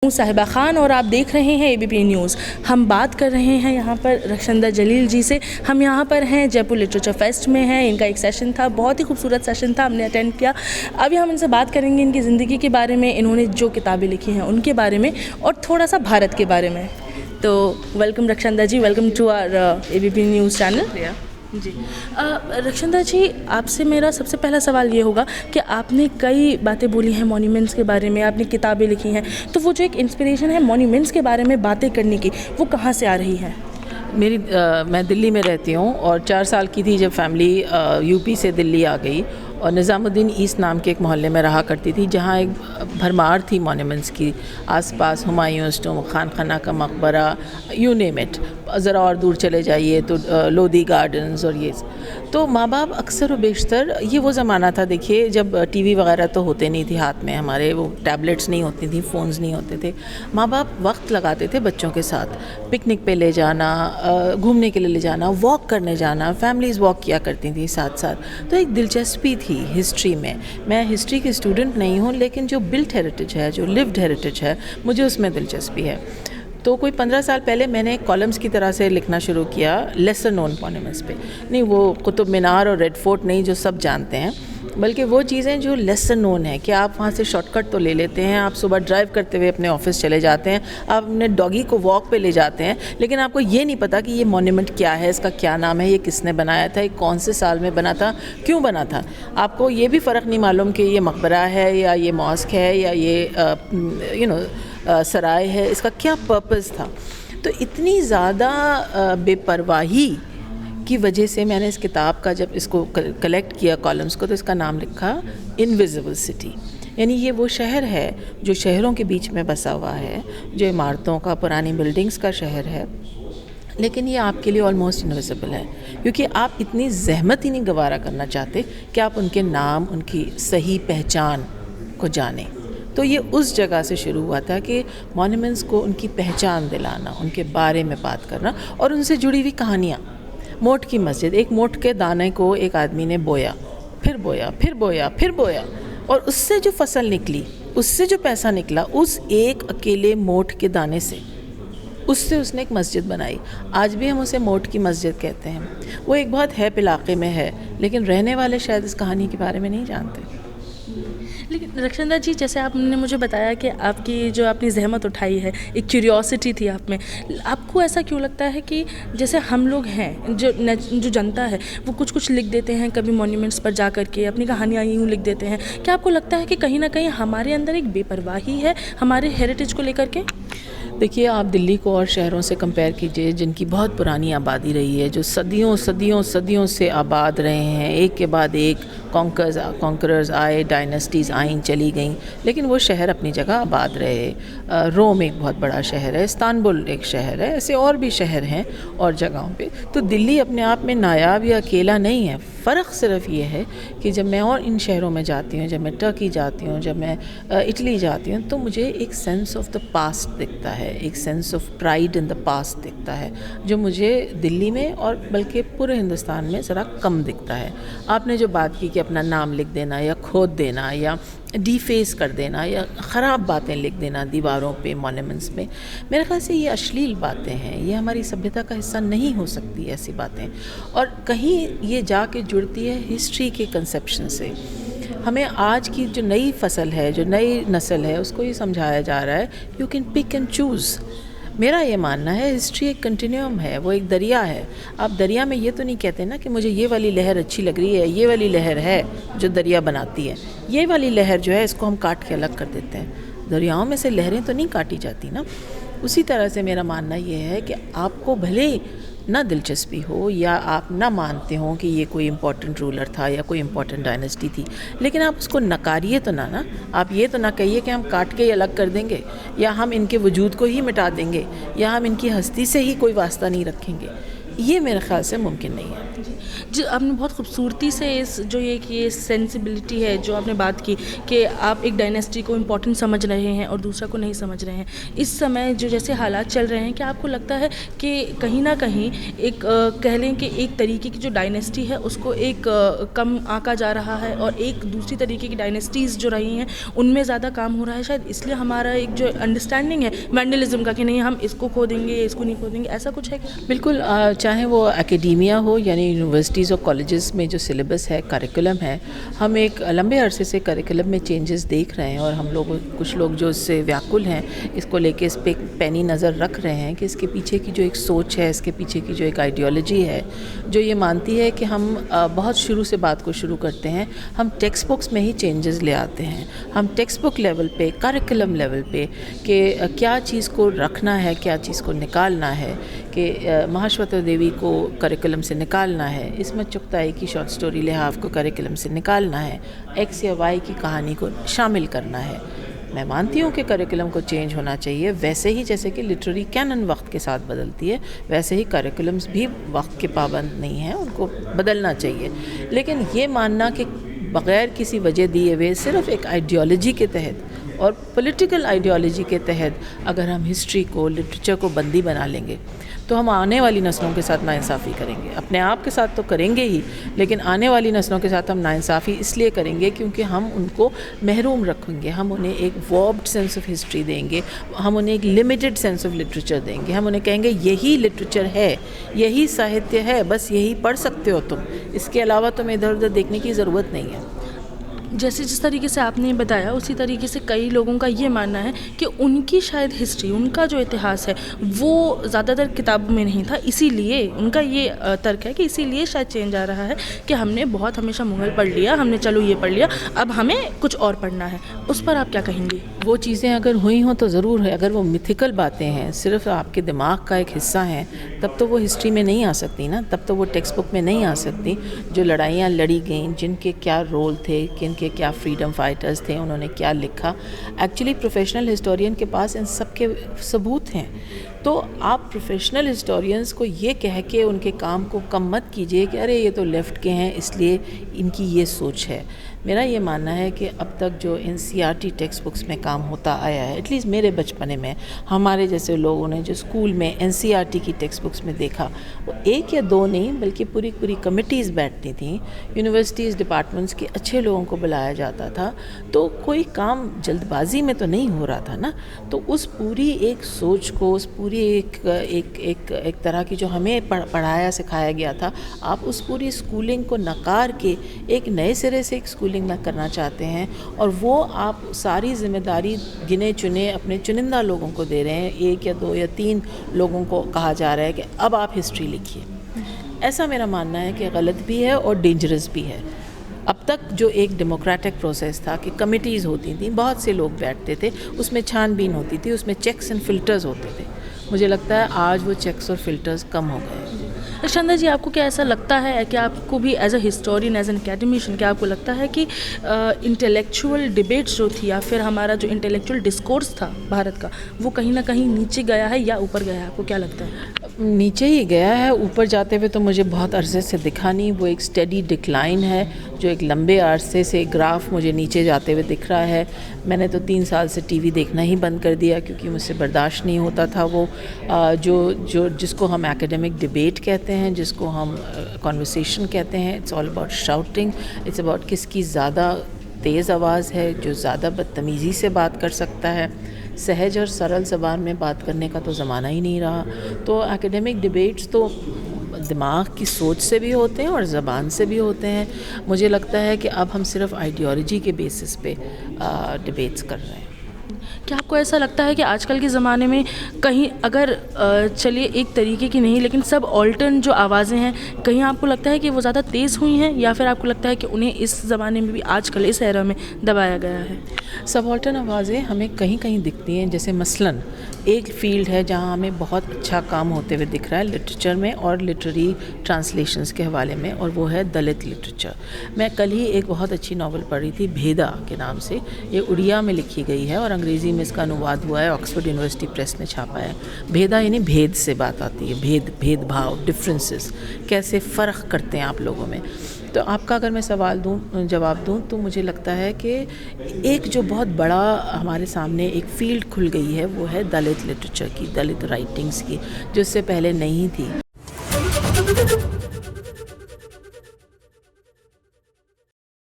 हूँ साहिबा खान और आप देख रहे हैं एबीपी न्यूज़। हम बात कर रहे हैं यहाँ पर रक्षंदा जलील जी से। हम यहाँ पर हैं, जयपुर लिटरेचर फेस्ट में हैं। इनका एक सेशन था, बहुत ही खूबसूरत सेशन था, हमने अटेंड किया। अभी हम इनसे बात करेंगे इनकी ज़िंदगी के बारे में, इन्होंने जो किताबें लिखी हैं उनके बारे में और थोड़ा सा भारत के बारे में। तो welcome Rakshanda ji, welcome to our ABP news channel. जी रक्षंदा जी, आपसे मेरा सबसे पहला सवाल ये होगा कि आपने कई बातें बोली हैं मॉन्यूमेंट्स के बारे में, आपने किताबें लिखी हैं, तो वो जो एक इंस्पिरेशन है मॉन्यूमेंट्स के बारे में बातें करने की, वो कहाँ से आ रही है? मैं दिल्ली में रहती हूँ और 4 साल की थी जब फैमिली यूपी से दिल्ली आ गई और निज़ामुद्दीन ईस्ट नाम के एक मोहल्ले में रहा करती थी, जहाँ एक भरमार थी मॉन्यूमेंट्स की। आसपास हुमायूं टॉम्ब, खान खाना का मकबरा, यू नेम इट। ज़रा और दूर चले जाइए तो लोधी गार्डन्स और ये। तो माँ बाप अक्सर व बेशतर, ये वो ज़माना था देखिए जब टीवी वगैरह तो होते नहीं थे हाथ में, हमारे वो टैबलेट्स नहीं होती थी, फ़ोन्स नहीं होते थे। माँ बाप वक्त लगाते थे बच्चों के साथ, पिकनिक पे ले जाना, घूमने के लिए ले जाना, वॉक करने जाना, फैमिलीज़ वॉक किया करती थी साथ साथ। तो एक दिलचस्पी थी हिस्ट्री में। मैं हिस्ट्री की स्टूडेंट नहीं हूँ, लेकिन जो बिल्ट हेरिटेज है, जो लिव्ड हेरिटेज है, मुझे उसमें दिलचस्पी है। तो कोई 15 साल पहले मैंने कॉलम्स की तरह से लिखना शुरू किया लेसर नोन मॉन्यूमेंट्स पे। नहीं वो कुतुब मीनार और रेड फोर्ट नहीं जो सब जानते हैं, बल्कि वो चीज़ें जो लेसर नोन है कि आप वहाँ से शॉर्टकट तो ले लेते हैं, आप सुबह ड्राइव करते हुए अपने ऑफिस चले जाते हैं, आप अपने डॉगी को वॉक पे ले जाते हैं, लेकिन आपको ये नहीं पता कि ये मॉन्यूमेंट क्या है, इसका क्या नाम है, ये किसने बनाया था, ये कौन से साल में बना था, क्यों बना था। आपको ये भी फ़र्क नहीं मालूम कि ये मकबरा है या ये मॉस्क है या ये सराय है, इसका क्या पर्पस था। तो इतनी ज़्यादा बेपरवाही की वजह से मैंने इस किताब का जब इसको कलेक्ट किया कॉलम्स को, तो इसका नाम लिखा इनविजिबल सिटी। यानी ये वो शहर है जो शहरों के बीच में बसा हुआ है, जो इमारतों का, पुरानी बिल्डिंग्स का शहर है, लेकिन ये आपके लिए ऑलमोस्ट इनविजिबल है, क्योंकि आप इतनी जहमत ही नहीं गवारा करना चाहते कि आप उनके नाम, उनकी सही पहचान को जानें। तो ये उस जगह से शुरू हुआ था कि मॉन्यूमेंट्स को उनकी पहचान दिलाना, उनके बारे में बात करना और उनसे जुड़ी हुई कहानियाँ। मोठ की मस्जिद, एक मोठ के दाने को एक आदमी ने बोया, फिर बोया, फिर बोया, फिर बोया, और उससे जो फसल निकली, उससे जो पैसा निकला, उस एक अकेले मोठ के दाने से, उससे उसने एक मस्जिद बनाई। आज भी हम उसे मोठ की मस्जिद कहते हैं। वो एक बहुत हैप इलाके में है, लेकिन रहने वाले शायद इस कहानी के बारे में नहीं जानते। लेकिन रक्षंदा जी, जैसे आपने मुझे बताया कि आपकी जो आपने ज़हमत उठाई है, एक क्यूरियोसिटी थी आप में, आपको ऐसा क्यों लगता है कि जैसे हम लोग हैं, जो जनता है, वो कुछ कुछ लिख देते हैं कभी मॉन्यूमेंट्स पर जा कर के, अपनी कहानियाँ यूँ लिख देते हैं, क्या आपको लगता है कि कहीं ना कहीं हमारे अंदर एक बेपरवाही है हमारे हेरिटेज को लेकर के? देखिए, आप दिल्ली को और शहरों से कंपेयर कीजिए जिनकी बहुत पुरानी आबादी रही है, जो सदियों सदियों सदियों से आबाद रहे हैं, एक के बाद एक कॉन्करर्स आए, डायनेस्टीज़ आईं चली गईं, लेकिन वो शहर अपनी जगह आबाद रहे। रोम एक बहुत बड़ा शहर है, इस्तांबुल एक शहर है, ऐसे और भी शहर हैं और जगहों पे। तो दिल्ली अपने आप में नायाब या अकेला नहीं है। फ़र्क सिर्फ ये है कि जब मैं और इन शहरों में जाती हूँ, जब मैं टर्की जाती हूँ, जब मैं इटली जाती हूँ, तो मुझे एक सेंस ऑफ द पास्ट दिखता है, एक sense of pride in the past दिखता है, जो मुझे दिल्ली में और बल्कि पूरे हिंदुस्तान में ज़रा कम दिखता है। आपने जो बात की कि अपना नाम लिख देना या खोद देना या डिफेस कर देना या ख़राब बातें लिख देना दीवारों पे, मॉन्यूमेंट्स पे, मेरे ख्याल से ये अश्लील बातें हैं, ये हमारी सभ्यता का हिस्सा नहीं हो सकती ऐसी बातें। और कहीं ये जाके जुड़ती है हिस्ट्री के कंसेप्शन से। हमें आज की जो नई फसल है, जो नई नस्ल है, उसको ये समझाया जा रहा है you can pick and choose. मेरा ये मानना है हिस्ट्री एक कंटिन्यूम है, वो एक दरिया है। आप दरिया में ये तो नहीं कहते ना कि मुझे ये वाली लहर अच्छी लग रही है, ये वाली लहर है जो दरिया बनाती है, ये वाली लहर जो है इसको हम काट के अलग कर देते हैं। दरियाओं में से लहरें तो नहीं काटी जाती ना। उसी तरह से मेरा मानना ये है कि आपको भले ना दिलचस्पी हो या आप ना मानते हो कि ये कोई इम्पोर्टेंट रूलर था या कोई इम्पोर्टेंट डायनेस्टी थी, लेकिन आप उसको नकारिए तो ना आप ये तो ना कहिए कि हम काट के ही अलग कर देंगे या हम इनके वजूद को ही मिटा देंगे या हम इनकी हस्ती से ही कोई वास्ता नहीं रखेंगे। ये मेरे ख़्याल से मुमकिन नहीं है। जी, आपने बहुत खूबसूरती से इस जो ये सेंसिबिलिटी है जो आपने बात की कि आप एक डायनेस्टी को इम्पोर्टेंट समझ रहे हैं और दूसरा को नहीं समझ रहे हैं। इस समय जो जैसे हालात चल रहे हैं, क्या आपको लगता है कि कहीं ना कहीं एक कह लें कि एक तरीके की जो डायनेस्टी है उसको एक कम आंका जा रहा है और एक दूसरी तरीके की डायनेस्टीज़ जो रही हैं उनमें ज़्यादा काम हो रहा है, शायद इसलिए हमारा एक जो अंडरस्टैंडिंग है वैंडलिज्म का कि नहीं हम इसको खो देंगे, इसको नहीं खो देंगे, ऐसा कुछ है क्या? बिल्कुल, चाहे वो एकेडेमिया हो यानी यूनिवर्सिटीज़ और कॉलेजेस में जो सिलेबस है, करिकुलम है, हम एक लंबे अरसे से करिकुलम में चेंजेस देख रहे हैं और हम लोग कुछ लोग जो इससे व्याकुल हैं, इसको लेके इस पे पैनी नज़र रख रहे हैं कि इसके पीछे की जो एक सोच है, इसके पीछे की जो एक आइडियोलॉजी है, जो ये मानती है कि हम बहुत शुरू से बात को शुरू करते हैं, हम टेक्स्ट बुक्स में ही चेंजेस ले आते हैं, हम टेक्स्ट बुक लेवल पे, करिकुलम लेवल पे कि क्या चीज़ को रखना है, क्या चीज़ को निकालना है, कि महाश्वेता देवी को करिकुलम से निकालना है, इसमें चुगताई की शॉर्ट स्टोरी लिहाफ को करिकुलम से निकालना है, एक्स या वाई की कहानी को शामिल करना है। मैं मानती हूँ कि करिकुलम को चेंज होना चाहिए, वैसे ही जैसे कि लिटरेरी कैनन वक्त के साथ बदलती है, वैसे ही करिकुलम्स भी वक्त के पाबंद नहीं हैं, उनको बदलना चाहिए। लेकिन ये मानना कि बग़ैर किसी वजह दिए हुए सिर्फ़ एक आइडियोलॉजी के तहत और पॉलिटिकल आइडियोलॉजी के तहत अगर हम हिस्ट्री को, लिटरेचर को बंदी बना लेंगे तो हम आने वाली नस्लों के साथ नाइंसाफ़ी करेंगे। अपने आप के साथ तो करेंगे ही, लेकिन आने वाली नस्लों के साथ हम नाइंसाफ़ी इसलिए करेंगे क्योंकि हम उनको महरूम रखेंगे, हम उन्हें एक वॉर्ब्ड सेंस ऑफ हिस्ट्री देंगे, हम उन्हें एक लिमिटेड सेंस ऑफ लिटरेचर देंगे, हम उन्हें कहेंगे यही लिटरेचर है, यही साहित्य है, बस यही पढ़ सकते हो तुम, इसके अलावा तुम्हें इधर उधर देखने की ज़रूरत नहीं है। जैसे जिस तरीके से आपने बताया उसी तरीके से कई लोगों का ये मानना है कि उनकी शायद हिस्ट्री, उनका जो इतिहास है वो ज़्यादातर किताबों में नहीं था, इसीलिए उनका ये तर्क है कि इसीलिए शायद चेंज आ रहा है कि हमने बहुत हमेशा मुग़ल पढ़ लिया, हमने चलो ये पढ़ लिया, अब हमें कुछ और पढ़ना है। उस पर आप क्या कहेंगे? वो चीज़ें अगर हुई हों तो ज़रूर है, अगर वो मिथिकल बातें हैं, सिर्फ आपके दिमाग का एक हिस्सा है, तब तो वो हिस्ट्री में नहीं आ सकती ना, तब तो वो टेक्स्ट बुक में नहीं आ सकती। जो लड़ाइयाँ लड़ी गईं, जिनके क्या रोल थे, के क्या फ्रीडम फाइटर्स थे, उन्होंने क्या लिखा, एक्चुअली प्रोफेशनल हिस्टोरियन के पास इन सब के सबूत हैं। तो आप प्रोफेशनल हिस्टोरियंस को ये कह के उनके काम को कम मत कीजिए कि अरे ये तो लेफ़्ट के हैं इसलिए इनकी ये सोच है। मेरा ये मानना है कि अब तक जो NCERT टेक्स्ट बुक्स में काम होता आया है, एटलीस्ट मेरे बचपने में हमारे जैसे लोगों ने जो स्कूल में NCERT की टेक्स्ट बुक्स में देखा, वो एक या दो नहीं बल्कि पूरी पूरी कमिटीज़ बैठती थी, यूनिवर्सिटीज़ डिपार्टमेंट्स के अच्छे लोगों को बुलाया जाता था, तो कोई काम जल्दबाजी में तो नहीं हो रहा था ना। तो उस पूरी एक सोच को, उस पूरी एक तरह की जो हमें पढ़ाया सिखाया गया था, आप उस पूरी स्कूलिंग को नकार के एक नए सिरे से एक स्कूलिंग में करना चाहते हैं, और वो आप सारी जिम्मेदारी गिने चुने अपने चुनिंदा लोगों को दे रहे हैं। 1 या 2 या 3 लोगों को कहा जा रहा है कि अब आप हिस्ट्री लिखिए। ऐसा मेरा मानना है कि गलत भी है और डेंजरस भी है। अब तक जो एक डेमोक्रेटिक प्रोसेस था कि कमिटीज़ होती थी, बहुत से लोग बैठते थे, उसमें छानबीन होती थी, उसमें चेक्स एंड फिल्टर्स होते थे, मुझे लगता है आज वो चेक्स और फिल्टर्स कम हो गए। रक्षांदा जी, आपको क्या ऐसा लगता है कि आपको भी as a historian, as an academician, क्या आपको लगता है कि इंटेलेक्चुअल डिबेट्स जो थी या फिर हमारा जो इंटेलेक्चुअल डिस्कोर्स था भारत का, वो कहीं ना कहीं नीचे गया है या ऊपर गया है? आपको क्या लगता है? नीचे ही गया है, ऊपर जाते हुए तो मुझे बहुत अरसे से दिखा नहीं। वो एक स्टेडी डिक्लाइन है, जो एक लंबे अरसे से ग्राफ मुझे नीचे जाते हुए दिख रहा है। मैंने तो 3 साल से टीवी देखना ही बंद कर दिया क्योंकि मुझसे बर्दाश्त नहीं होता था वो जो जिसको हम एकेडमिक डिबेट कहते हैं, जिसको हम कॉन्वर्सेशन कहते हैं। It's all about shouting, it's about किसकी ज़्यादा तेज़ आवाज़ है, जो ज़्यादा बदतमीज़ी से बात कर सकता है। सहज और सरल ज़बान में बात करने का तो ज़माना ही नहीं रहा। तो एकेडमिक डिबेट्स तो दिमाग की सोच से भी होते हैं और ज़बान से भी होते हैं। मुझे लगता है कि अब हम सिर्फ आइडियोलॉजी के बेसिस पे डिबेट्स कर रहे हैं। क्या आपको ऐसा लगता है कि आजकल के ज़माने में कहीं अगर चलिए एक तरीके की नहीं, लेकिन सब ऑल्टर्न जो आवाज़ें हैं, कहीं आपको लगता है कि वो ज़्यादा तेज़ हुई हैं, या फिर आपको लगता है कि उन्हें इस ज़माने में भी आजकल इस एरा में दबाया गया है? सबाल्टर्न आवाज़ें हमें कहीं कहीं दिखती हैं, जैसे मसलन एक फ़ील्ड है जहाँ हमें बहुत अच्छा काम होते हुए दिख रहा है लिटरेचर में और लिटरेरी ट्रांसलेशंस के हवाले में, और वो है दलित लिटरेचर। मैं कल ही एक बहुत अच्छी नावल पढ़ी थी भेदा के नाम से। ये उड़िया में लिखी गई है और अंग्रेज़ी में इसका अनुवाद हुआ है, ऑक्सफोर्ड यूनिवर्सिटी प्रेस ने छापा है। भेदा यानी भेद से बात आती है, भेदभाव, डिफरेंसेस, कैसे फ़र्क करते हैं आप लोगों में। तो आपका अगर मैं जवाब दूं तो मुझे लगता है कि एक जो बहुत बड़ा हमारे सामने एक फ़ील्ड खुल गई है वो है दलित लिटरेचर की, दलित राइटिंग्स की, जो इससे पहले नहीं थी।